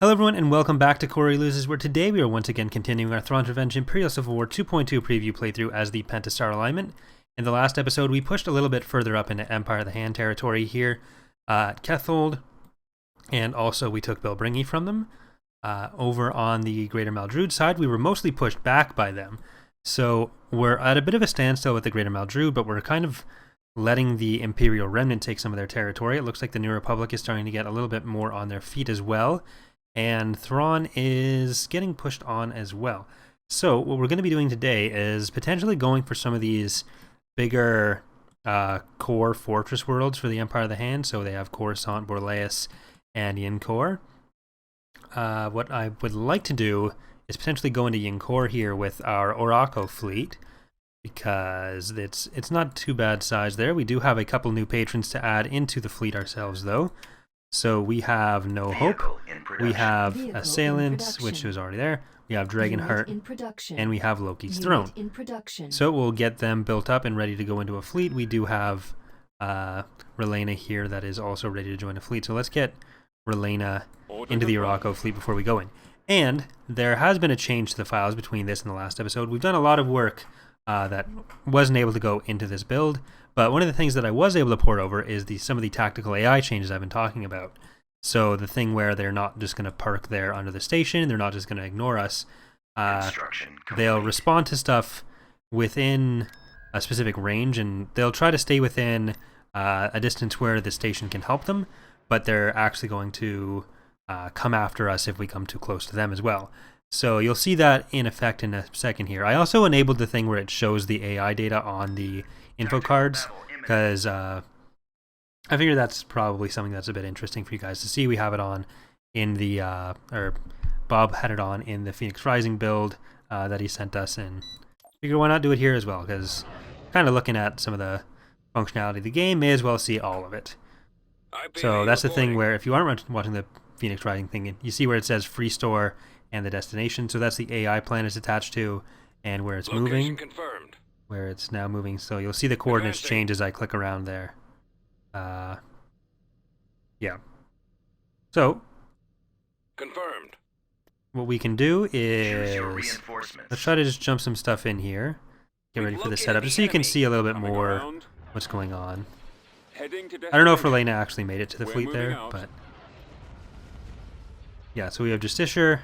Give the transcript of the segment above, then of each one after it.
Hello everyone and welcome back to Corey Loses, where today we are once again continuing our Thrawn's Revenge Imperial Civil War 2.2 preview playthrough as the Pentastar alignment. In the last episode we pushed a little bit further up into Empire of the Hand territory here at Kethold, and also we took Belbringi from them. Over on the Greater Maldrude side we were mostly pushed back by them, so we're at a bit of a standstill with the Greater Maldrude, but we're kind of letting the Imperial Remnant take some of their territory. It looks like the New Republic is starting to get a little bit more on their feet as well. And Thrawn is getting pushed on as well. So what we're going to be doing today is potentially going for some of these bigger core fortress worlds for the Empire of the Hand. So they have Coruscant, Borlaeus, and Yinchorr. What I would like to do is potentially go into Yinchorr here with our Oraco fleet, because it's not too bad size there. We do have a couple new patrons to add into the fleet ourselves though. So we have No Hope, we have Assailant, which was already there, we have Dragonheart, and we have Loki's Throne. So we'll get them built up and ready to go into a fleet. We do have Relena here that is also ready to join a fleet. So let's get Relena into the Oraco fleet before we go in. And there has been a change to the files between this and the last episode. We've done a lot of work that wasn't able to go into this build. But one of the things that I was able to port over is some of the tactical AI changes I've been talking about. So the thing where they're not just going to park there under the station, they're not just going to ignore us. They'll respond to stuff within a specific range, and they'll try to stay within a distance where the station can help them, but they're actually going to come after us if we come too close to them as well. So you'll see that in effect in a second here. I also enabled the thing where it shows the AI data on the info cards, because I figure that's probably something that's a bit interesting for you guys to see. We have it on in the, or Bob had it on in the Phoenix Rising build that he sent us, and figure why not do it here as well, because kind of looking at some of the functionality of the game, may as well see all of it. So that's the thing where if you aren't watching the Phoenix Rising thing, you see where it says free store and the destination, so that's the AI plan it's attached to, and where it's moving. Confirmed. Where it's now moving, so you'll see the coordinates change as I click around there. Yeah. So, confirmed. What we can do is let's try to just jump some stuff in here. Get ready for the setup, just so you can see a little bit more what's going on. I don't know if Relena actually made it to the fleet there, but yeah. So we have Justiciar,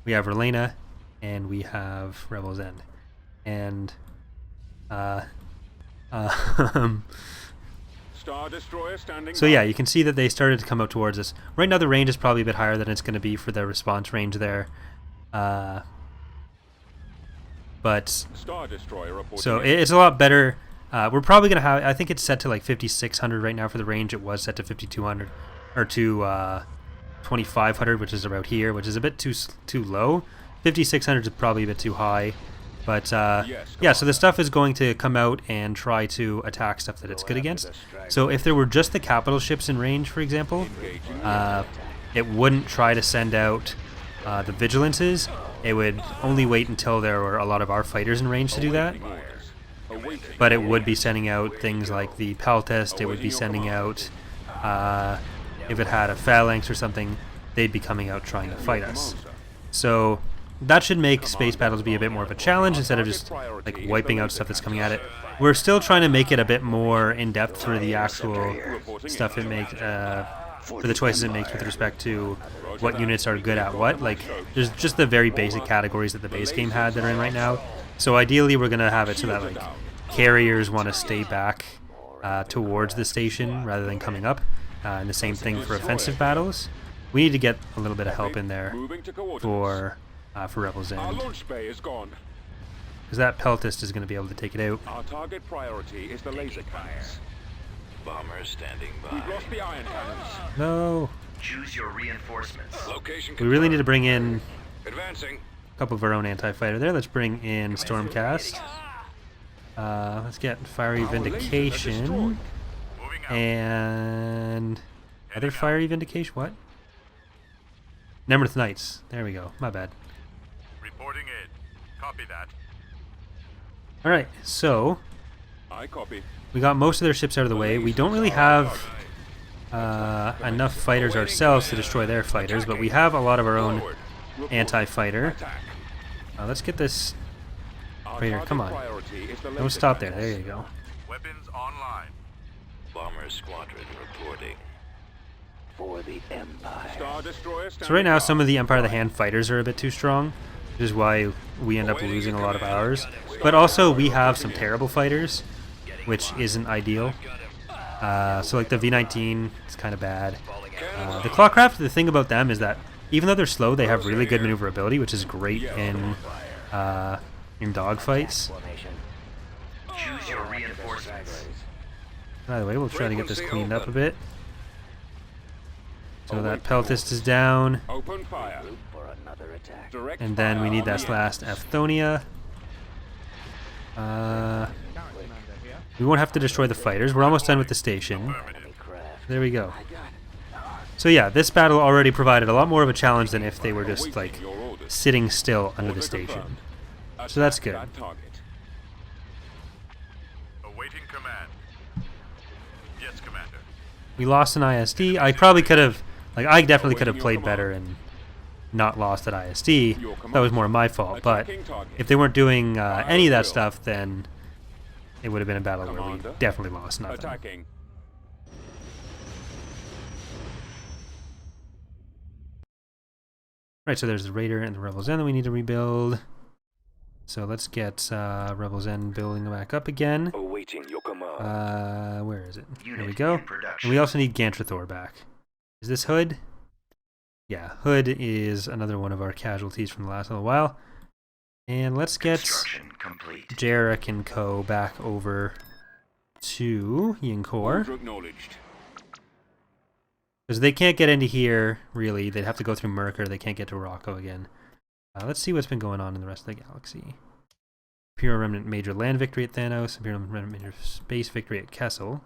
we have Relena, and we have Rebel's End. And Star Destroyer standing so yeah, you can see that they started to come out towards us. Right now the range is probably a bit higher than it's going to be for the response range there. But Star Destroyer reporting so it's a lot better. We're probably going to have, I think it's set to like 5600 right now for the range. It was set to 5200 or to 2500, which is about here, which is a bit too low. 5600 is probably a bit too high, but yeah, so the stuff is going to come out and try to attack stuff that it's good against. So if there were just the capital ships in range, for example, it wouldn't try to send out the vigilances. It would only wait until there were a lot of our fighters in range to do that. But it would be sending out things like the Peltest. It would be sending out, if it had a phalanx or something, they'd be coming out trying to fight us. So that should make space battles be a bit more of a challenge instead of just like wiping out stuff that's coming at it. We're still trying to make it a bit more in-depth for the actual stuff it makes, for the choices it makes with respect to what units are good at what. Like, there's just the very basic categories that the base game had that are in right now. So ideally we're going to have it so that like carriers want to stay back towards the station rather than coming up. And the same thing for offensive battles. We need to get a little bit of help in there for Rebel's End. Our launch bay is gone. Because that Peltest is going to be able to take it out. Our target priority is the laser cannons. Bombers standing by. We've lost the iron cannons. No. Choose your reinforcements. Location We really need to bring in advancing. a couple of our own anti-fighter there. Let's bring in Stormcast. Let's get Fiery Vindication. And other Fiery Vindication. What? Nemrith Knights. There we go. My bad. Reporting in. Copy that. Alright, so I copy. we got most of their ships out of the way. We don't really have enough fighters ourselves to destroy their fighters, but we have a lot of our own Forward. Report. anti-fighter. Attack. Let's get this Our raider. target Come on. priority is the Don't laser stop there. cannons. There you go. Weapons online. Bomber squadron reporting. For the Empire. Star Destroyer So right now, some of the Empire of the Hand fighters are a bit too strong, which is why we end up losing a lot of ours. But also, we have some terrible fighters, which isn't ideal. So like the V-19 is kind of bad. The Clawcraft, the thing about them is that even though they're slow, they have really good maneuverability, which is great in dogfights. Choose your reinforcements. By the way, we'll try to get this cleaned up a bit. So that Peltist is down, Open fire. For another attack. Direct and then we fire need on that the last Aphthonia. We won't have to destroy the fighters. We're almost done with the station. Enemy craft. There we go. So yeah, this battle already provided a lot more of a challenge than if they were just like Awaiting your orders. sitting still under the Order station. confirmed. So that's Attack good. that target. Awaiting command. Yes, Commander. We lost an ISD. I probably could have, like, I definitely could have played better and not lost at ISD. That was more my fault. But if they weren't doing any of that stuff, then it would have been a battle where we Commander. definitely lost nothing. Attacking. Right, so there's the Raider and the Rebels End that we need to rebuild. So let's get Rebels End building back up again. Awaiting your command. Where is it? There we Unit go. in production. And we also need Gantrathor back. Is this Hood? Yeah, Hood is another one of our casualties from the last little while. And let's get Construction complete. Jarek and Co. back over to Yinchorr. Order acknowledged. Because they can't get into here, really. They'd have to go through Merkur. They can't get to Rocco again. Let's see what's been going on in the rest of the galaxy. Imperial Remnant major land victory at Thanos. Imperial Remnant major space victory at Kessel.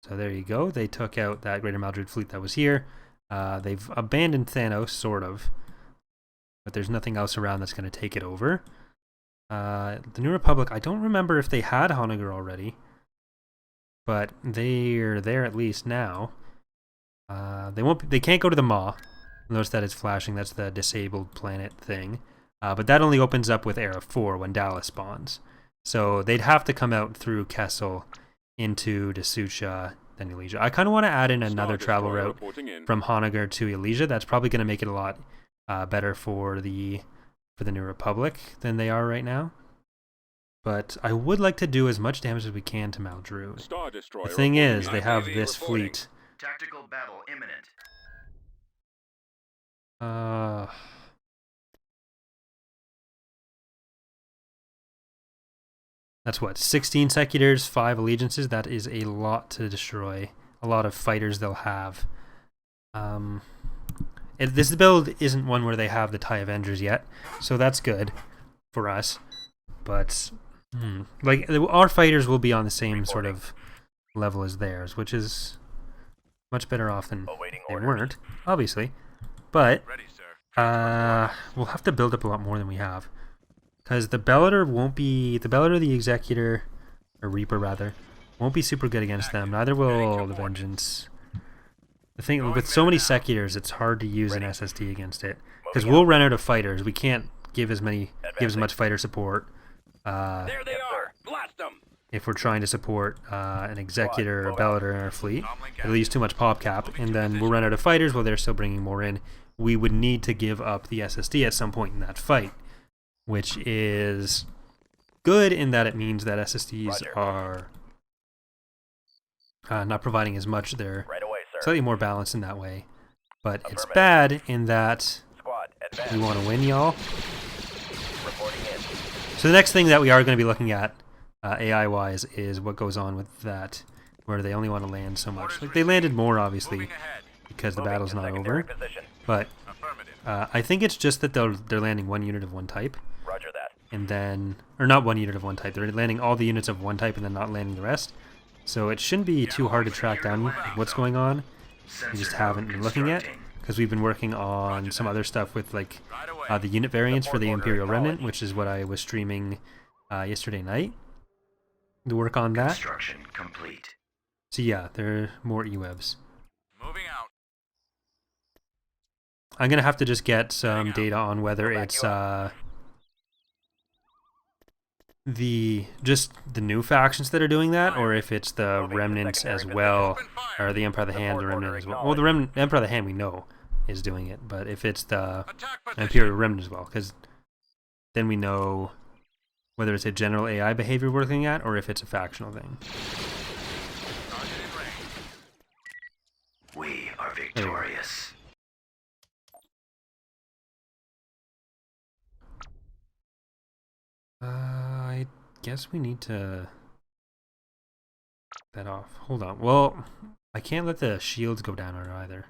So there you go. They took out that Greater Maldred fleet that was here. They've abandoned Thanos, sort of. But there's nothing else around that's going to take it over. The New Republic, I don't remember if they had Honegger already. But they're there at least now. They can't go to the Maw. Notice that it's flashing. That's the disabled planet thing. But that only opens up with Era 4 when Dallas spawns. So they'd have to come out through Kessel into D'Souza, then Elysia. I kind of want to add in another travel route from Honegger to Elysia. That's probably going to make it a lot better for the New Republic than they are right now. But I would like to do as much damage as we can to Maldru. The thing is, they have this fleet. Tactical battle imminent. That's what, 16 Secutors, 5 Allegiances. That is a lot to destroy. A lot of fighters they'll have. This build isn't one where they have the TIE Avengers yet, so that's good for us. But like our fighters will be on the same sort of level as theirs, which is much better off than they weren't, obviously. But Ready, sir. we'll have to build up a lot more than we have, because the Bellator won't be the Executor, or Reaper rather, won't be super good against them. Neither will the Vengeance. The thing with so many Secutors, it's hard to use an SSD against it, because we'll run out of fighters. We can't give as much fighter support. There they are. Blast them. If we're trying to support an Executor or Bellator in our fleet, it'll use too much pop cap, and then we'll run out of fighters while they're still bringing more in. We would need to give up the SSD at some point in that fight, which is good in that it means that SSDs are not providing as much. They're slightly more balanced in that way. But it's bad in that we want to win, y'all. So the next thing that we are going to be looking at AI-wise is what goes on with that, where they only want to land so much. Like, they landed more, obviously, because the battle's not over. But I think it's just that they're landing one unit of one type. Roger that. And then, or not one unit of one type. They're landing all the units of one type and then not landing the rest. So it shouldn't be too hard to track down what's going on. We just haven't been looking at, because we've been working on some other stuff with like the unit variants for the Imperial Remnant, which is what I was streaming yesterday night. To work on that. Construction complete. So yeah, there are more E-Webs. I'm gonna have to just get some data on whether it's the new factions that are doing that, or if it's the remnants as well, or the Empire of the Hand, the remnant as well. Well, the Empire of the Hand we know is doing it, but if it's the Imperial Remnant as well, because then we know whether it's a general AI behavior we're looking at, or if it's a factional thing. We are victorious. I guess we need to that off. Hold on. Well, I can't let the shields go down on her either.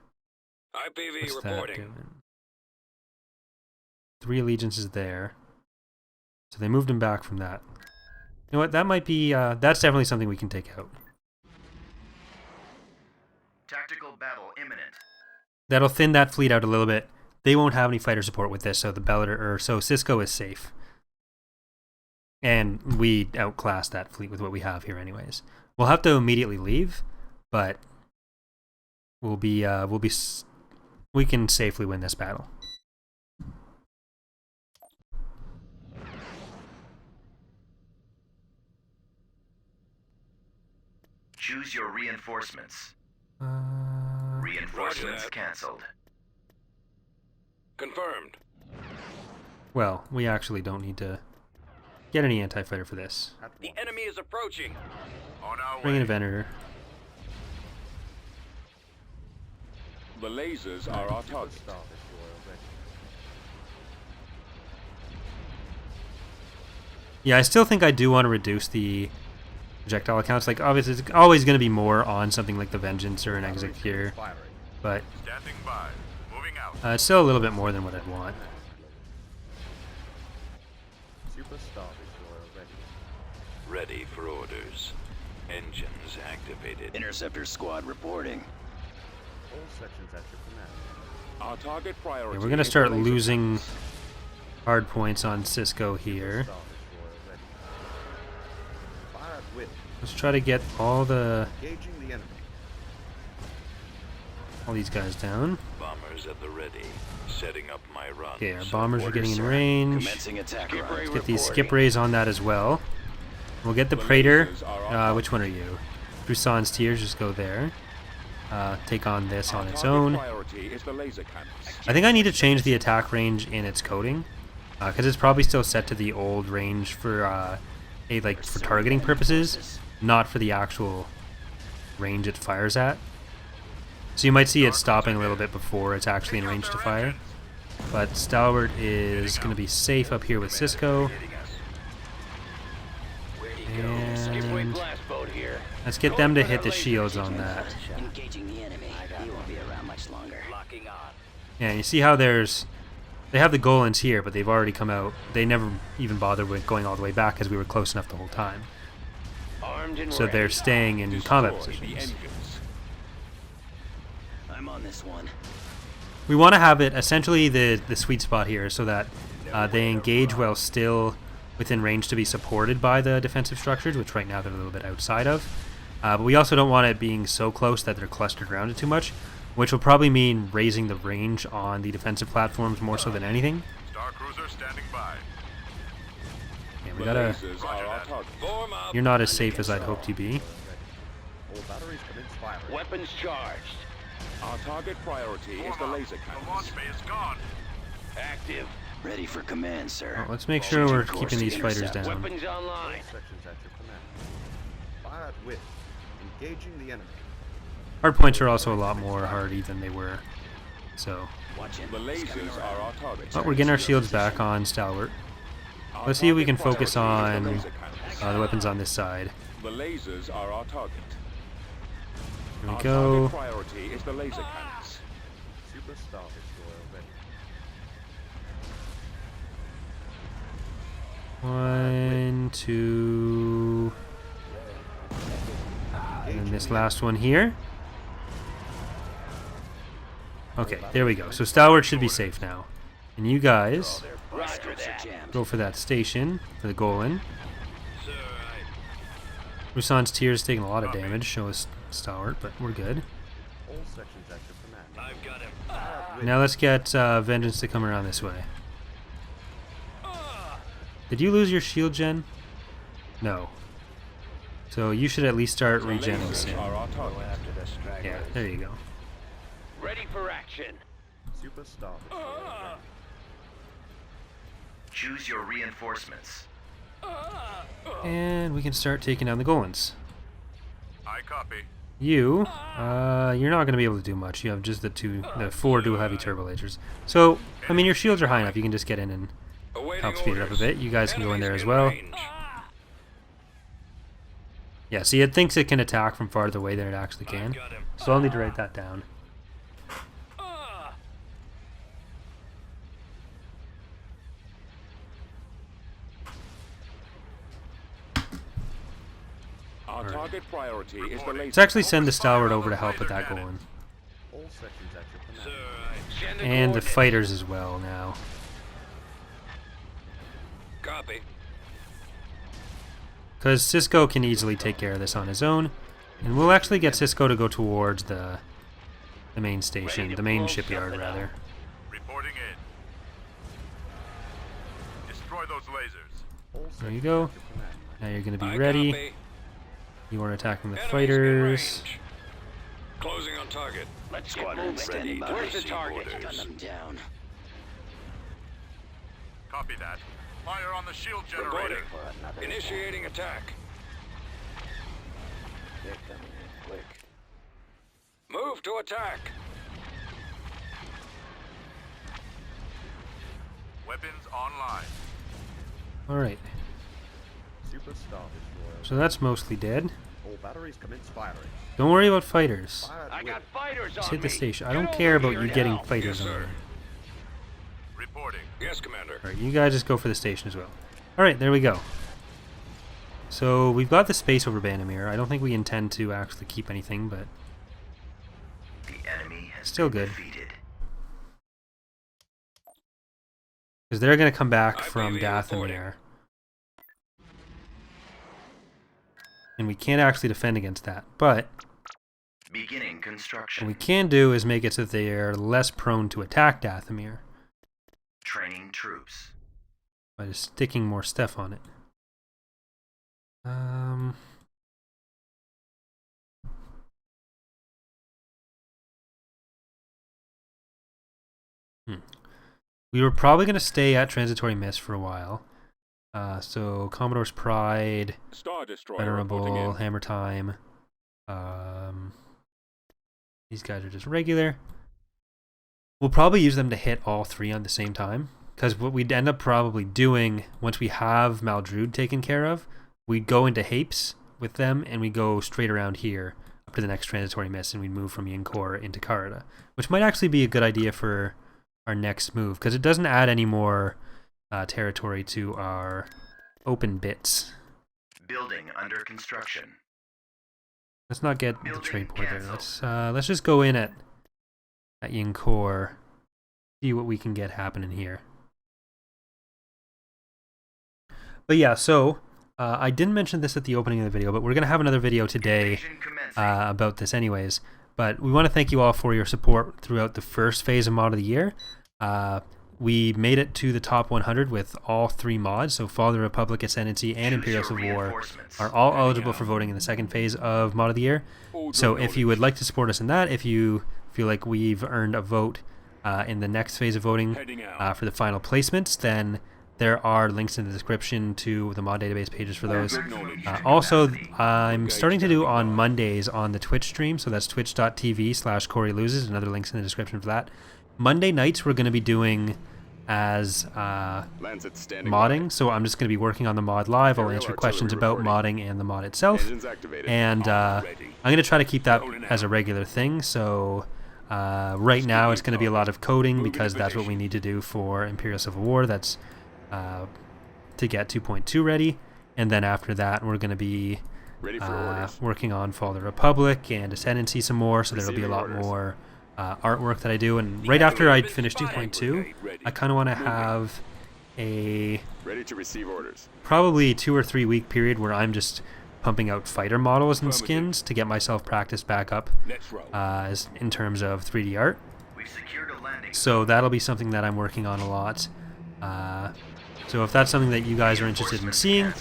IPV What's that reporting. doing? 3 allegiances there. So they moved him back from that. You know what? That might be. That's definitely something we can take out. Tactical battle imminent. That'll thin that fleet out a little bit. They won't have any fighter support with this, so the so Cisco is safe. And we outclass that fleet with what we have here, anyways. We'll have to immediately leave, but we can safely win this battle. Choose your reinforcements. Uh, Reinforcements cancelled. Confirmed. well, we actually don't need to get any anti-fighter for this. The enemy is approaching. On our Bring way. in a Venator. The lasers are our target. Yeah, I still think I do want to reduce the projectile accounts. Like, obviously, it's always going to be more on something like the Vengeance or an Executor, but Standing by. Moving out. it's still a little bit more than what I'd want. Ready for orders. Engines activated. Interceptor squad reporting. All sections at your command. Our target priority. Yeah, we're going to is start the laser losing cannons. hard points on Cisco here. Star destroyer ready. Fire at will. Let's try to get all Engaging the enemy. these guys down. Bombers at the ready. Setting up my run. Okay, our bombers are getting in range. Commencing attack run. Let's get these skip rays on that as well. We'll get the Praetor. Which one are you? Busan's Tears, just go there. Take on this on its own. Priority is the laser cannons. I think I need to change the attack range in its coding, because it's probably still set to the old range for for targeting purposes, not for the actual range it fires at. So you might see it stopping a little bit before it's actually in range to fire. But Stalwart is going to be safe up here with Cisco. And blast boat here. let's get them to hit the shields on that. Engaging the enemy. He won't be around much longer. Locking on. Yeah, you see how they have the Golans here, but they've already come out. They never even bothered with going all the way back because we were close enough the whole time. Armed and So ready. they're staying in combat Destroy the positions. engines. I'm on this one. We want to have it essentially the sweet spot here so that they engage while still within range to be supported by the defensive structures, which right now they're a little bit outside of. But we also don't want it being so close that they're clustered around it too much, which will probably mean raising the range on the defensive platforms more so than anything. Star cruiser standing by. Yeah, we The gotta. lasers are our target. Form up. You're not as safe as I'd hoped you'd be. All batteries commence firing. Weapons charged. Our target priority is the laser cannons. The launch bay is gone. Active. Ready for command, sir. Well, let's make sure we're keeping these fighters down. Weapons online. Sections at your command. Fire at will. Engaging the enemy. Hard points are also a lot more hardy than they were. So, Watching. The lasers are our target. but we're getting our shields back on Stalwart. Our Let's see if we can target focus priority is on the laser cannons. the weapons on this side. The lasers are our target. Here we Our go. target priority is the laser cannons. Super Star destroyer ready. 1, 2, and then this last one here. Okay, there we go. So Stalwart should be safe now. And you guys Roger that. go for that station, for the Golan. Rusan's Tears taking a lot of damage, show us Stalwart, but we're good. All sections at your command. I've got him. Now let's get Vengeance to come around this way. Did you lose your shield gen? No. So you should at least start regenning soon. Yeah, there you go. Ready for action. Super Star. Choose your reinforcements. And we can start taking down the Golans. I copy. You're not going to be able to do much. You have just the 4 dual heavy turbo lasers. So, I mean, your shields are high enough. You can just get in and help speed it up a bit. You guys can go in there as well. Yeah, see, it thinks it can attack from farther away than it actually can. So I'll need to write that down. Our target priority is the laser. Let's actually send the Stalwart over to help with that Golan. All sections at your command. And the fighters as well now. Copy. Because Cisco can easily take care of this on his own. And we'll actually get Cisco to go towards the main station, the main shipyard rather. Reporting in. Destroy those lasers. All There you sections go. at your command. Now you're going to be I ready. copy. You are attacking the Enemies in fighters. range. Closing on target. Let's get Squadron moving. ready to Where's the receive target? orders. Gun them down. Copy that. Fire on the shield Reporting. generator. For another Initiating attack. They're coming in quick. Move to attack. Weapons online. Alright, Super Star Destroyer. so that's mostly dead. All batteries commence firing. Don't worry about fighters. Fire at I will. got fighters Just on hit the me. station. I Get don't over care about here you getting now. fighters Yes, on sir. there. Reporting. Yes, Commander. Alright, you guys just go for the station as well. Alright, there we go. So we've got the space over Bandomeer. I don't think we intend to actually keep anything, but The enemy has Still been good. defeated. because they're going to come back I from believe you reporting. Dathomir. And we can't actually defend against that. But Beginning what construction. we can do is make it so that they are less prone to attack Dathomir Training troops. by just sticking more stuff on it. We were probably going to stay at Transitory Mist for a while. So Commodore's Pride, Star Destroyer reporting Venerable, in. Hammer Time. These guys are just regular. We'll probably use them to hit all 3 on the same time. Because what we'd end up probably doing, once we have Maldrude taken care of, we'd go into Hapes with them, and we go straight around here up to the next Transitory Mist, and we'd move from Yinchorr into Carida. Which might actually be a good idea for our next move, because it doesn't add any more territory to our open bits. Building under construction. Let's not get the Building trade port there. cancelled. Let's just go in at Yinchorr, see what we can get happening here. But yeah, so I didn't mention this at the opening of the video, but we're gonna have another video today Invasion commencing. about this anyways. But we want to thank you all for your support throughout the first phase of Mod of the Year. We made it to the top 100 with all 3 mods, so Fall of the Republic, Ascendancy, and Choose Imperial your Civil War reinforcements. are all eligible for voting in the second phase of Mod of the Year. So if you would like to support us in that, if you feel like we've earned a vote in the next phase of voting Heading out. for the final placements, then there are links in the description to the mod database pages for those. Also, I'm starting to do on Mondays on the Twitch stream, so that's twitch.tv/CoreyLoses. Another link's in the description for that. Monday nights we're going to be doing as modding, so I'm just going to be working on the mod live. I'll answer questions about modding and the mod itself, and I'm going to try to keep that as a regular thing. So right now it's going to be a lot of coding because that's what we need to do for Imperial Civil War. That's to get 2.2 ready, and then after that we're going to be working on Fall of the Republic and Ascendancy some more, so there'll be a lot more artwork that I do. And right after I finish 2.2, I kind of want to have a probably 2 or 3 week period where I'm just pumping out fighter models and skins to get myself practiced back up in terms of 3D art. We've secured a landing. So that'll be something that I'm working on a lot. So if that's something that you guys are interested in seeing,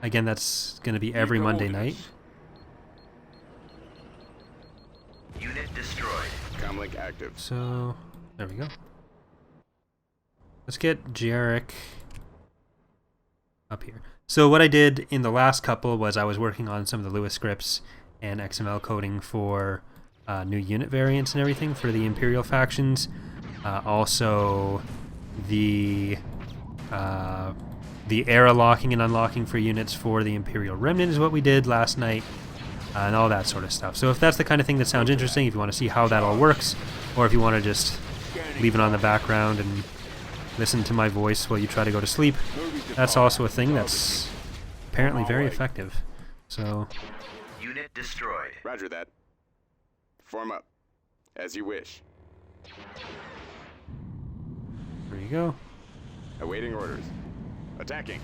again, that's going to be every Monday night. Unit destroyed. Comlink active. So there we go. Let's get Jarek up here. So what I did in the last couple was I was working on some of the Lewis scripts and XML coding for new unit variants and everything for the Imperial factions. Also, the era locking and unlocking for units for the Imperial Remnant is what we did last night, and all that sort of stuff. So if that's the kind of thing that sounds interesting, if you want to see how that all works, or if you want to just leave it on the background and listen to my voice while you try to go to sleep, that's also a thing that's apparently very effective. So Unit destroyed. Roger that. Form up. As you wish. there you go. Awaiting orders. Attacking.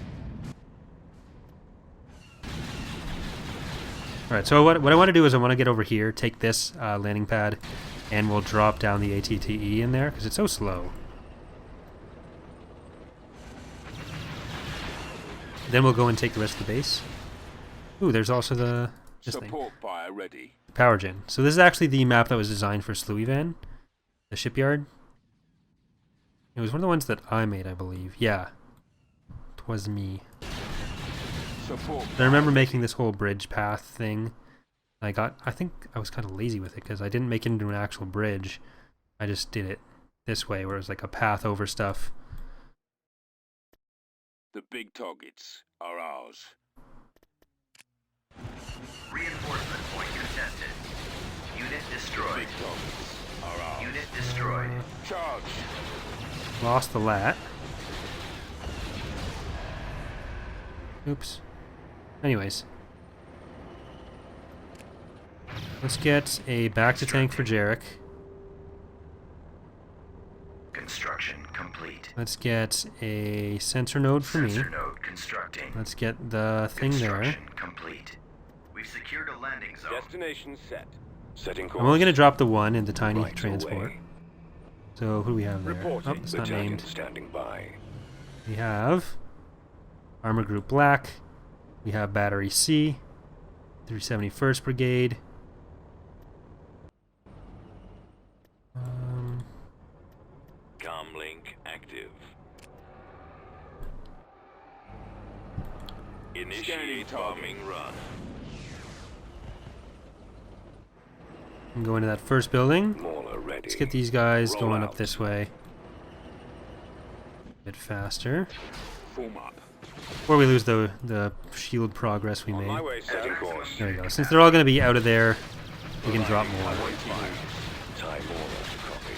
Alright, so what I want to do is I want to get over here, take this landing pad, and we'll drop down the ATTE in there, because it's so slow. Then we'll go and take the rest of the base. Ooh, there's also this thing. Support fire ready. Power gen. So this is actually the map that was designed for Sluivan, the shipyard. It was one of the ones that I made, I believe. Yeah. Twas me. Support. I remember making this whole bridge path thing. I think I was kind of lazy with it because I didn't make it into an actual bridge. I just did it this way where it was like a path over stuff. The big targets are ours. Reinforcement point contested. Unit destroyed. Big targets are ours. Unit destroyed. Charge. Lost the lat. Oops. Anyways. Let's get a back-to-tank for Jarek. Construction complete. Let's get a sensor node for me. Sensor node constructing. Let's get the thing there. Construction complete. We've secured a landing zone. Destination set. Setting course. I'm only going to drop the one in the tiny Right transport. away. So who do we have there? Oh, Reporting. it's not Battalion named. standing by. We have Armor Group Black. We have Battery C. 371st Brigade. Comlink active. Initiate bombing run. I'm going to that first building. Mauler ready. Let's get these guys Roll going out. up this way. A bit faster. Form up. Before we lose the shield progress we On my made. way, setting course. There we go. Since they're all going to be out of there, we can drop more. Time order. Copy.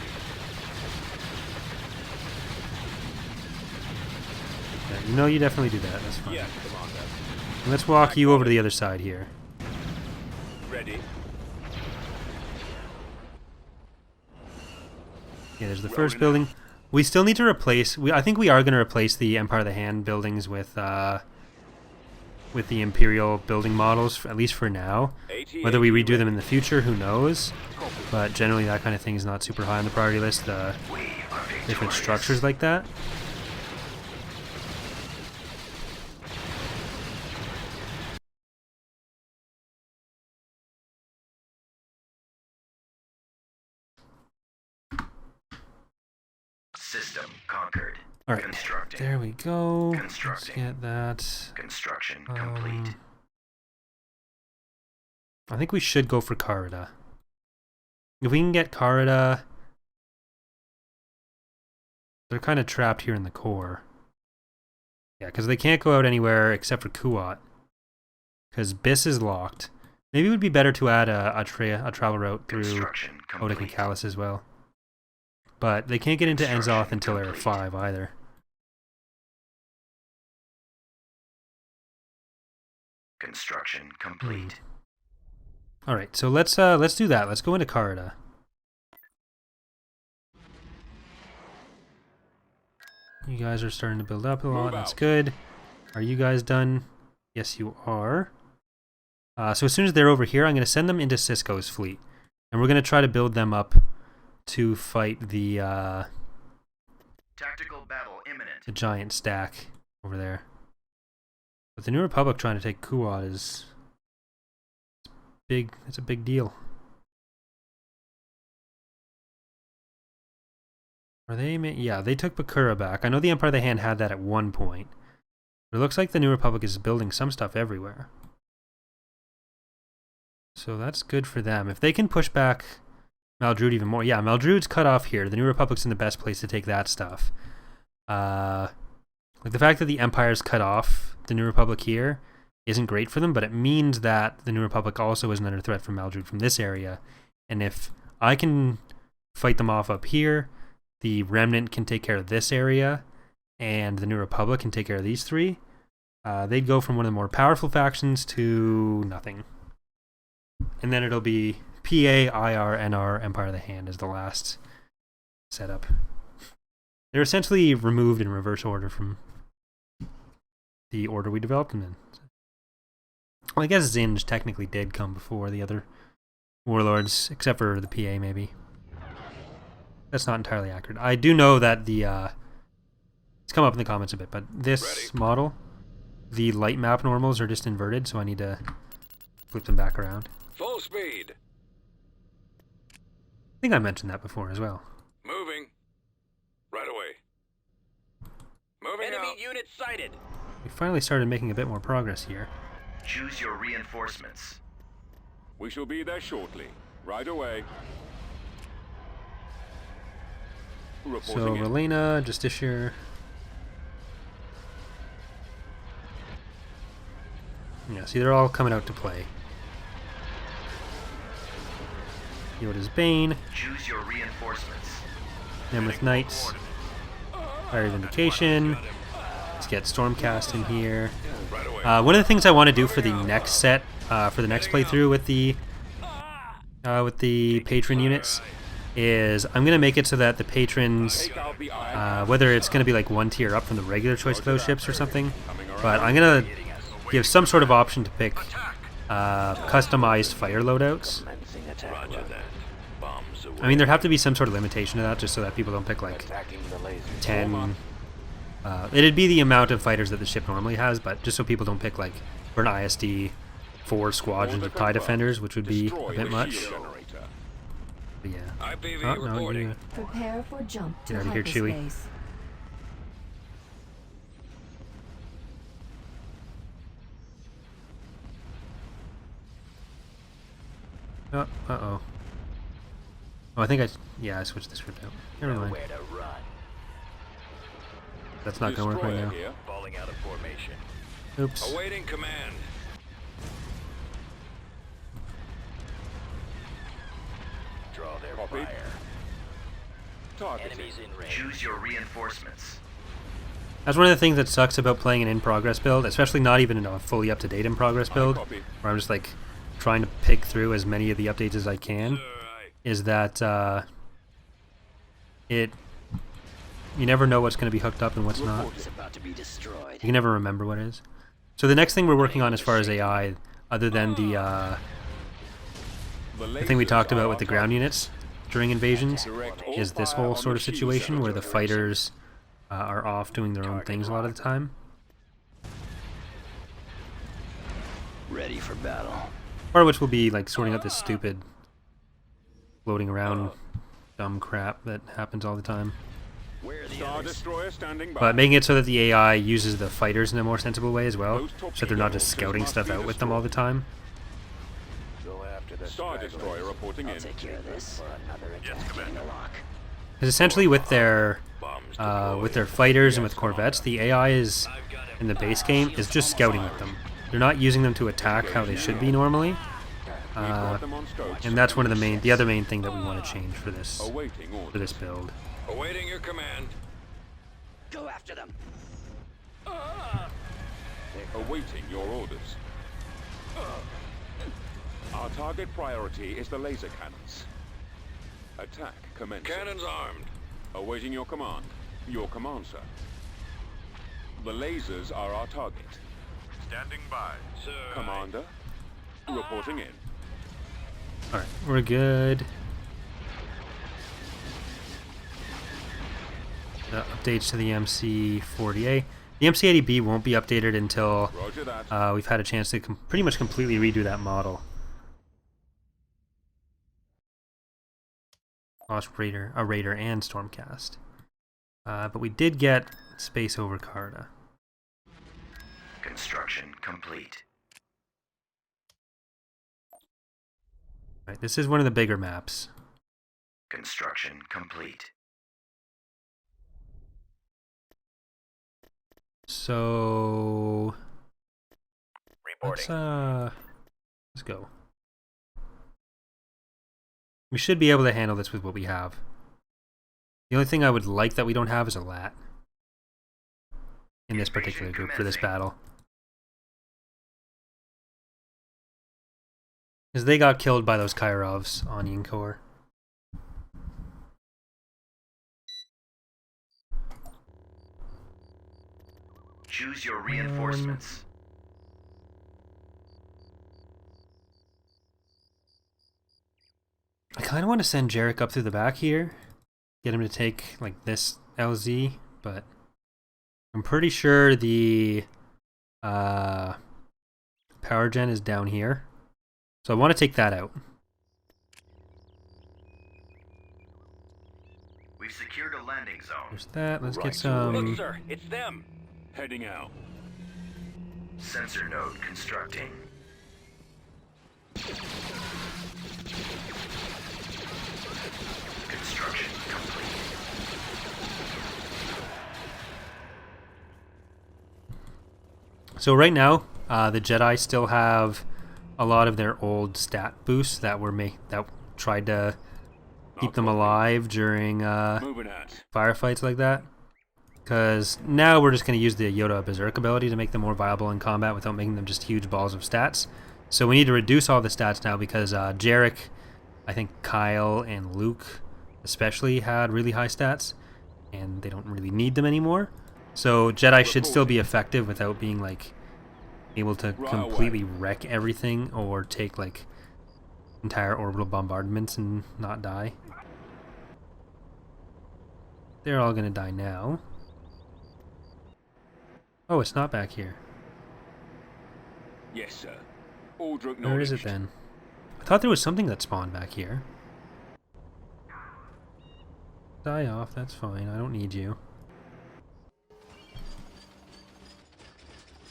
Yeah, you know you definitely do that. That's fine. Yeah, Commander. Let's walk you over to the other side here. Ready. Yeah, there's the first building. We still need to replace. I think we are going to replace the Empire of the Hand buildings with the Imperial building models, at least for now. Whether we redo them in the future, who knows? But generally, that kind of thing is not super high on the priority list. The different structures like that. System conquered. All right, Constructing. there we go. Let's Constructing. get that. Construction complete. I think we should go for Carida. If we can get Carida, they're kind of trapped here in the core. Yeah, because they can't go out anywhere except for Kuat. Because Biss is locked. Maybe it would be better to add a travel route through Construction complete. Odik and Callus as well. But they can't get into Enzoth until Era 5 either. Construction complete. Alright, so let's do that. Let's go into Carida. You guys are starting to build up a lot. Move That's out. good. Are you guys done? Yes, you are. So as soon as they're over here, I'm going to send them into Cisco's fleet. And we're going to try to build them up to fight the Tactical battle imminent. giant stack over there. But the New Republic trying to take Kuat is big. It's a big deal. Are they? Yeah, they took Bakura back. I know the Empire of the Hand had that at one point. But it looks like the New Republic is building some stuff everywhere. So that's good for them. If they can push back Maldrude even more. Yeah, Maldrude's cut off here. The New Republic's in the best place to take that stuff. Like the fact that the Empire's cut off the New Republic here isn't great for them, but it means that the New Republic also isn't under threat from Maldrude from this area. And if I can fight them off up here, the Remnant can take care of this area, and the New Republic can take care of these three. They'd go from one of the more powerful factions to nothing. And then it'll be PA, IR, NR, Empire of the Hand as the last setup. They're essentially removed in reverse order from the order we developed them in. Well, I guess Zinj technically did come before the other warlords, except for the PA maybe. That's not entirely accurate. I do know that the it's come up in the comments a bit, but this model, the light map normals are just inverted, so I need to flip them back around. Full speed. I think I mentioned that before as well. Moving. Right away. Moving Enemy out. unit sighted. We finally started making a bit more progress here. Choose your reinforcements. We shall be there shortly. Right away. Reporting So in. Relena, Justiciar. Yeah, see, they're all coming out to play. Yoda's Bane, Choose your reinforcements. Nemrith Knights, Fire Vindication. Let's get Stormcast in here. Right away. One of the things I want to do for the next set, for the next playthrough with the patron units, is I'm going to make it so that the patrons, Take out the iron. whether it's going to be like one tier up from the regular choice of those ships or something, but I'm going to give some sort of option to pick customized fighter loadouts. Commencing attack. Roger that. Bombs away. I mean, there have to be some sort of limitation to that, just so that people don't pick like Attacking the laser. 10. It'd be the amount of fighters that the ship normally has, but just so people don't pick like for an ISD 4 squadrons of TIE defenders, which would be a Destroy bit the much. shield generator. But yeah. IPV Oh, no, reporting. you, Prepare for jump to Get out of here, Chewie. hyperspace. oh, uh-oh. Oh, I think I switched the script out. Never mind. Nowhere to run. That's not gonna work right Destroyer now. here. Falling out of formation. Oops. Awaiting command. Draw their Copy. fire. Targeting. Enemies in range. Choose your reinforcements. That's one of the things that sucks about playing an in-progress build, especially not even in a fully up-to-date in-progress build, Copy. where I'm just like trying to pick through as many of the updates as I can, Aye. is that you never know what's going to be hooked up and what's not. It's about to be destroyed. You can never remember what is. So the next thing we're working on as far as AI, other than the thing we talked about with the ground units during invasions, is this whole sort of situation where the fighters are off doing their own things a lot of the time. Ready for battle. Part of which will be like sorting out this stupid floating around dumb crap that happens all the time. Where are the Star others? Destroyer standing by. But making it so that the AI uses the fighters in a more sensible way as well, so that they're not just scouting stuff out with them all the time. Go after the Star stragglers. Destroyer reporting I'll in. take care of this. Another attack in the lock. Because essentially with their Bombs deployed. fighters and with corvettes, the AI is in the base game is just scouting with them. They're not using them to attack how they should be normally, We've got them on scopes. and that's the other main thing that we want to change for this Awaiting orders. build. Awaiting your command. Go after them. Awaiting your orders. Our target priority is the laser cannons. Attack commencing. Cannons armed. Awaiting your command. Your command, sir. The lasers are our target. Standing by. Sir. Commander, reporting in. Alright, we're good. The updates to the MC40A. The MC80B won't be updated until Roger that. we've had a chance to pretty much completely redo that model. Lost Raider, a Raider and Stormcast. But we did get space over Carida. Construction complete. Right, this is one of the bigger maps. Construction complete. So Reporting. let's go. We should be able to handle this with what we have. The only thing I would like that we don't have is a lat in this particular group for this battle. Because they got killed by those Kairovs on Yinchorr. Choose your reinforcements. I kind of want to send Jarek up through the back here. Get him to take like this LZ, but I'm pretty sure the power gen is down here. So I want to take that out. We've secured a landing zone. There's that. Let's Right. get some... Look, sir, it's them. Heading out. Sensor node constructing. Construction complete. So right now, the Jedi still have a lot of their old stat boosts that were that tried to keep them alive during Moving out. firefights like that. Because now we're just going to use the Yoda Berserk ability to make them more viable in combat without making them just huge balls of stats. So we need to reduce all the stats now because Jarek, I think Kyle and Luke especially had really high stats, and they don't really need them anymore. So Jedi should still be effective without being like able to completely wreck everything or take like entire orbital bombardments and not die. They're all going to die now. Oh, it's not back here. Yes, sir. Order acknowledged. Where is it then? I thought there was something that spawned back here. Die off, that's fine. I don't need you.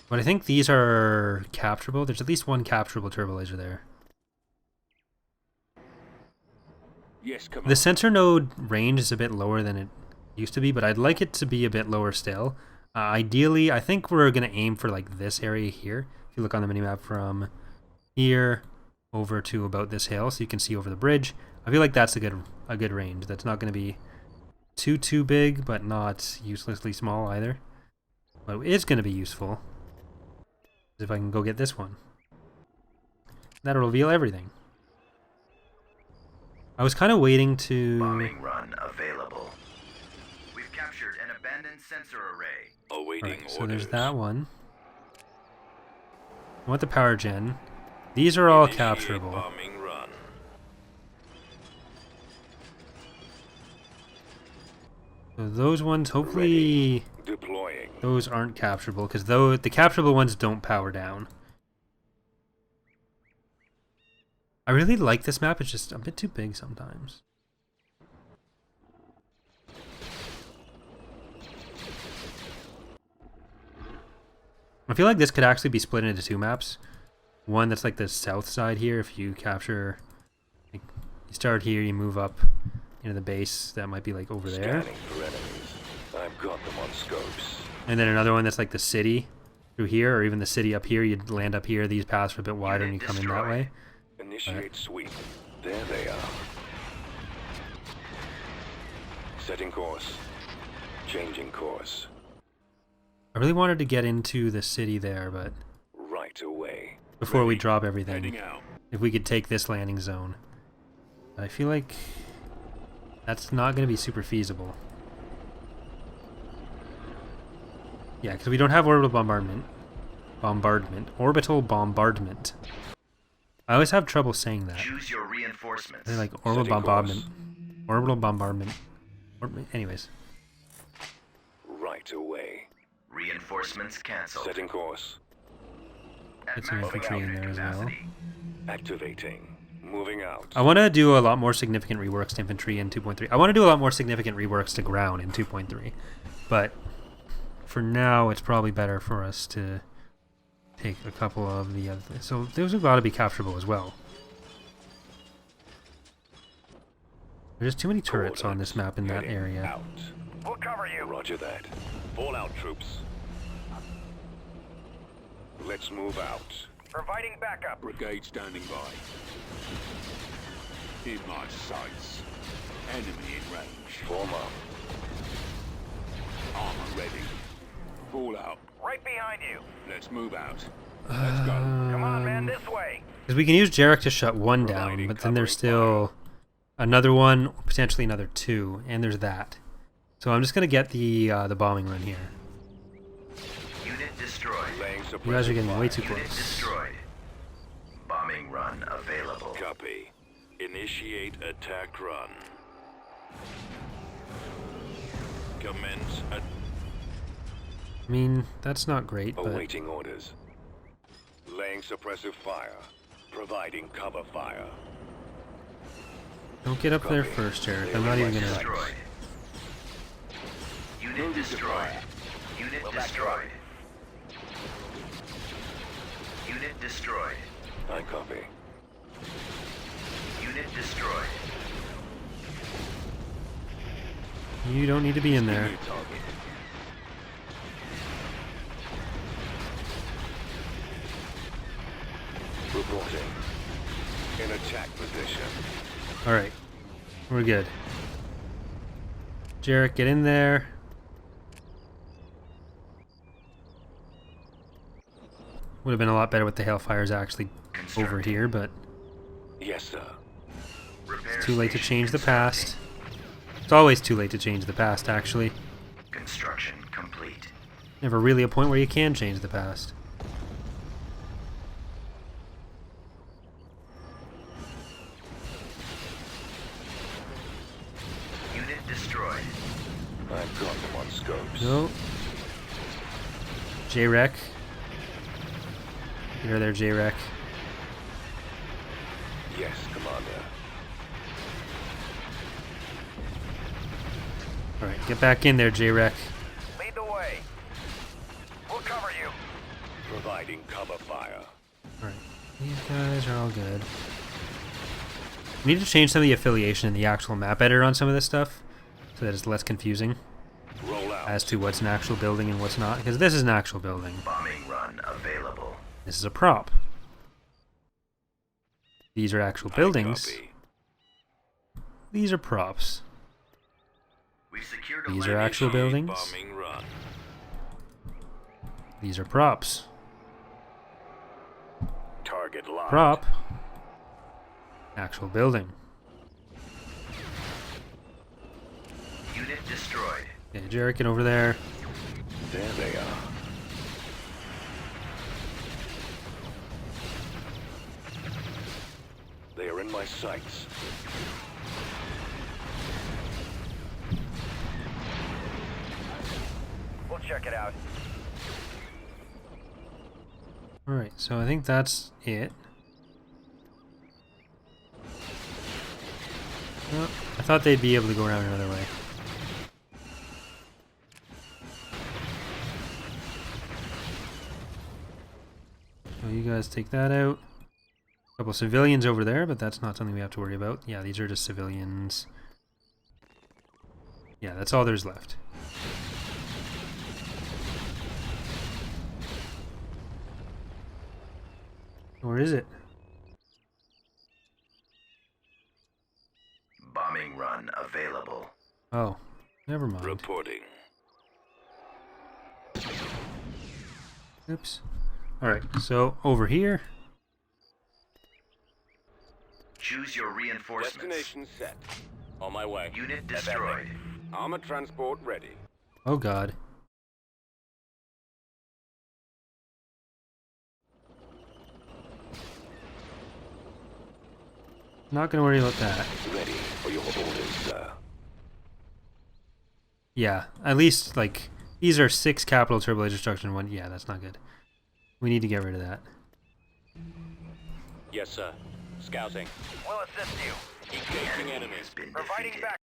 But I think these are capturable. There's at least one capturable turbo laser there. Yes, come on. The sensor node range is a bit lower than it used to be, but I'd like it to be a bit lower still. Ideally, I think we're going to aim for like this area here. If you look on the minimap from here over to about this hill, so you can see over the bridge. I feel like that's a good range. That's not going to be too big, but not uselessly small either. But it is going to be useful. If I can go get this one. That'll reveal everything. I was kind of waiting to... Bombing run available. We've captured an abandoned sensor array. Awaiting Right, so orders. there's that one. I want the power gen. These are all Initiate capturable. Bombing run. So those ones, hopefully, Deploying. those aren't capturable, because the capturable ones don't power down. I really like this map, it's just a bit too big sometimes. I feel like this could actually be split into two maps. One that's like the south side here, if you capture, like, you start here, you move up into the base, that might be like over there. Scanning for enemies. I've got them on scopes. And then another one that's like the city through here, or even the city up here, you'd land up here, these paths are a bit wider and you come in that way. Initiate sweep. There they are. Setting course. Changing course. I really wanted to get into the city there, but Right away. before we Ready. drop everything, Heading out. if we could take this landing zone. But I feel like that's not going to be super feasible. Yeah, because we don't have orbital bombardment. Orbital bombardment. I always have trouble saying that. Choose your reinforcements. They're like orbital Setting bombardment. course. Orbital bombardment. Anyways. Right away. Reinforcements canceled. Setting course. At Get some maximum infantry in unit there as well. capacity. Activating. Moving out. I want to do a lot more significant reworks to infantry in 2.3. I want to do a lot more significant reworks to ground in 2.3. But for now, it's probably better for us to take a couple of the other things. So those have got to be capturable as well. There's too many turrets on this map in that Heading area. Out. We'll cover you. Roger that. Fall out, troops. Let's move out. Providing backup. Brigade standing by. In my sights. Enemy in range. Form up. Armor ready. Fall out. Right behind you. Let's move out. Let's go. Come on, man, this way. Because we can use Jarek to shut one down, but then there's still another one, potentially another two, and there's that. So I'm just going to get the bombing run here. Unit destroyed. Laying You guys are getting way too Unit close. destroyed. Bombing run available. Copy. Initiate attack run. Commence at I mean, that's not great, but awaiting orders. Laying suppressive fire. Providing cover fire. don't get up there first, Jarek. I'm not even going to... Destroyed. Unit destroyed. Unit destroyed. Unit destroyed. I copy. Unit destroyed. You don't need to be in there. New target. Reporting. In attack position. Alright. We're good. Jarek, get in there. Would have been a lot better with the Hailfires actually over here, but Yes, sir. Repair too late to station change the past. It's always too late to change the past, actually. Construction complete. Never really a point where you can change the past. Unit destroyed. I've got them on scopes. No. J-Rec. You're there, J-Rec. Yes, Commander. Alright, get back in there, J-Rec. Lead the way. We'll cover you. Providing cover fire. Alright, these guys are all good. We need to change some of the affiliation in the actual map editor on some of this stuff, so that it's less confusing Roll out. as to what's an actual building and what's not, because this is an actual building. Bombing run available. This is a prop. These are actual buildings. I copy. These are props. We've secured a These are landing actual zone. buildings. Bombing run. These are props. Target locked. Prop. Actual building. Unit destroyed. Okay, Jarek, get over there. There they are. They are in my sights. We'll check it out. Alright, so I think that's it. Oh, I thought they'd be able to go around another way. So you guys take that out. A couple civilians over there, but that's not something we have to worry about. Yeah, these are just civilians. Yeah, that's all there's left. Where is it? Bombing run available. Oh, never mind. Reporting. Oops. Alright, so over here. Choose your reinforcements. Destination set. On my way. Unit destroyed. Armor transport ready. Oh god. Not gonna worry about that. Ready for your orders, sir. Yeah, at least, like, these are 6 capital turbo destruction, 1... Yeah, that's not good. We need to get rid of that. Yes, sir. Scouting. We'll assist you. Engaging enemies. Providing back.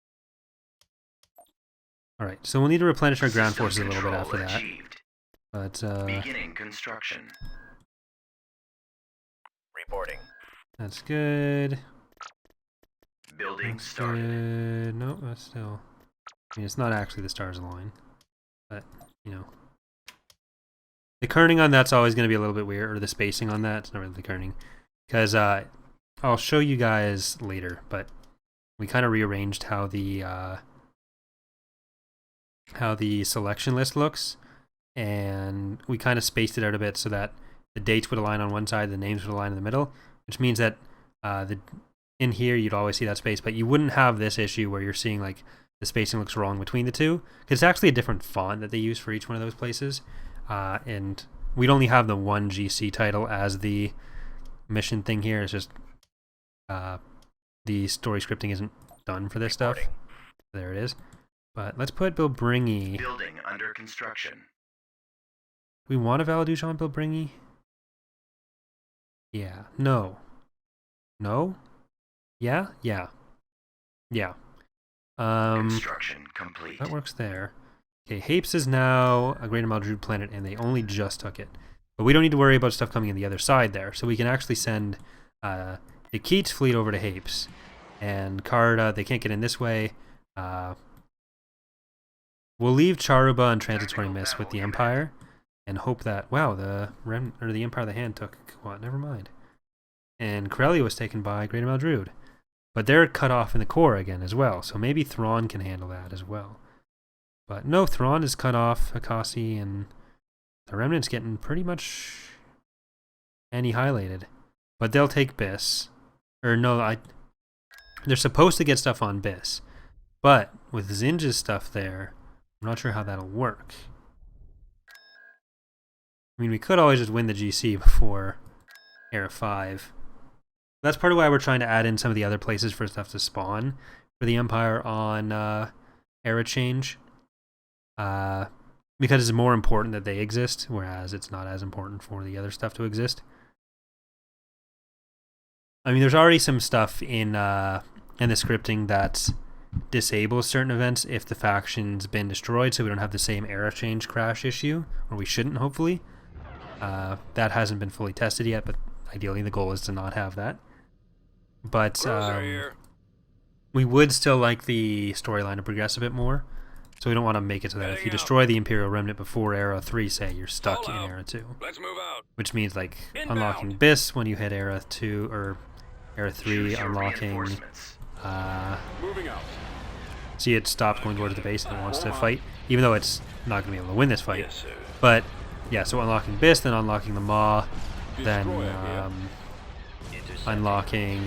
Alright, so we'll need to replenish our ground System forces a little bit control after that. achieved. But, Beginning construction. Reporting. that's good. Building That's started. good. No, that's still... I mean, it's not actually the stars align. But, you know. The kerning on that's always going to be a little bit weird, or the spacing on that. It's not really the kerning. Because, I'll show you guys later, but we kind of rearranged how the selection list looks, and we kind of spaced it out a bit so that the dates would align on one side, the names would align in the middle, which means that in here you'd always see that space, but you wouldn't have this issue where you're seeing like the spacing looks wrong between the two, because it's actually a different font that they use for each one of those places, and we'd only have the one GC title as the mission thing here. It's just the story scripting isn't done for this stuff. There it is. But let's put Bilbringi. Building under construction. We want a Valadush on Bilbringi? Yeah. No. No? Yeah? Yeah. Yeah. Construction complete. That works there. Okay, Hapes is now a Greater Maldrude planet, and they only just took it. But we don't need to worry about stuff coming in the other side there, so we can actually send the Keats fleet over to Hapes. And Carida, they can't get in this way. We'll leave Charuba and Transitory Mist with the Empire, and hope that... Wow, the Empire of the Hand took... What? Never mind. And Corellia was taken by Greater Maldrude. But they're cut off in the core again as well, so maybe Thrawn can handle that as well. But no, Thrawn is cut off, Akasi, and the Remnant's getting pretty much annihilated. But they'll take Biss. Or no, they're supposed to get stuff on Biss. But with Zinj's stuff there, I'm not sure how that'll work. I mean, we could always just win the GC before Era 5. That's part of why we're trying to add in some of the other places for stuff to spawn for the Empire on Era Change. Because it's more important that they exist, whereas it's not as important for the other stuff to exist. I mean, there's already some stuff in the scripting that disables certain events if the faction's been destroyed, so we don't have the same Era Change crash issue, or we shouldn't, hopefully. That hasn't been fully tested yet, but ideally the goal is to not have that. But we would still like the storyline to progress a bit more, so we don't want to make it so that if you destroy the Imperial Remnant before Era 3, say, you're stuck in Era 2. Let's move out. Which means, like, unlocking Biss when you hit Era 2, or Era 3, unlocking... Moving out. See, it stopped going towards the base and it wants to fight, even though it's not going to be able to win this fight. Yes, sir. But, yeah, so unlocking Biss, then unlocking the Maw, then unlocking...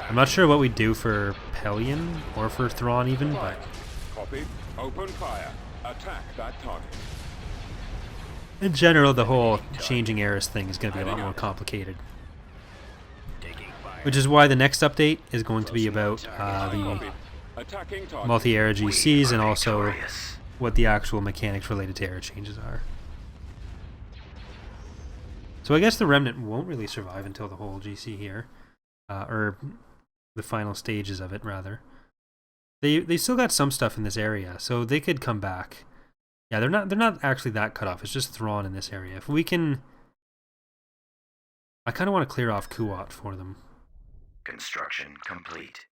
I'm not sure what we do for Pelion, or for Thrawn even, but... Copy. Open fire. Attack that target. In general, the whole changing eras thing is going to be a lot more complicated. Which is why the next update is going to be about the Attacking target. multi-era GCs and also what the actual mechanics related to era changes are. So I guess the Remnant won't really survive until the whole GC here. Or the final stages of it, rather. They still got some stuff in this area, so they could come back. Yeah, they're not actually that cut off. It's just Thrawn in this area. If we can... I kind of want to clear off Kuat for them. Construction complete.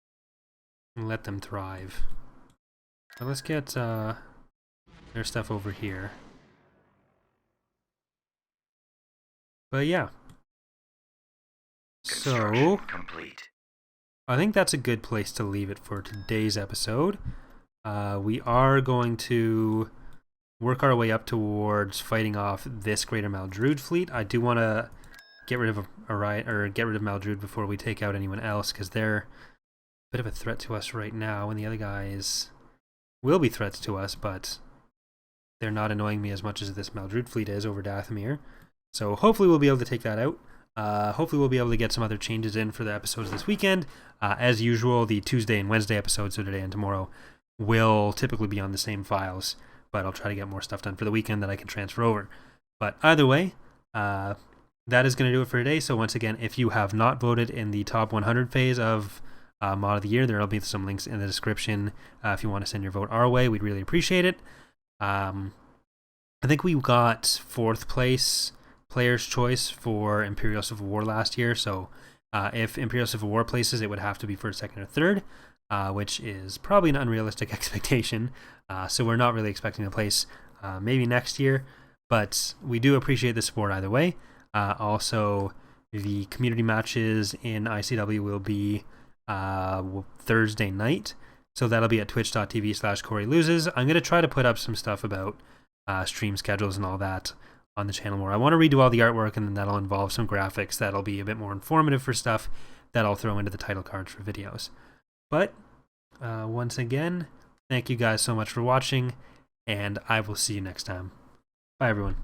And let them thrive. But let's get their stuff over here. But yeah. So, complete. I think that's a good place to leave it for today's episode. We are going to work our way up towards fighting off this Greater Maldrude fleet. I do want to get rid of Maldrude before we take out anyone else, because they're a bit of a threat to us right now, and the other guys will be threats to us, but they're not annoying me as much as this Maldrude fleet is over Dathomir. So hopefully we'll be able to take that out. Hopefully we'll be able to get some other changes in for the episodes this weekend. As usual, the Tuesday and Wednesday episodes, so today and tomorrow, will typically be on the same files, but I'll try to get more stuff done for the weekend that I can transfer over. But either way, that is going to do it for today. So once again, if you have not voted in the top 100 phase of Mod of the Year, there will be some links in the description if you want to send your vote our way. We'd really appreciate it. I think we got 4th place Player's Choice for Imperial Civil War last year, so if Imperial Civil War places, it would have to be 1st, 2nd, or 3rd, which is probably an unrealistic expectation, so we're not really expecting to place maybe next year, but we do appreciate the support either way. Also, the community matches in ICW will be Thursday night, so that'll be at twitch.tv/CoreyLoses. I'm going to try to put up some stuff about stream schedules and all that on the channel more. I want to redo all the artwork, and then that'll involve some graphics that'll be a bit more informative for stuff that I'll throw into the title cards for videos. But once again, thank you guys so much for watching, and I will see you next time. Bye, everyone.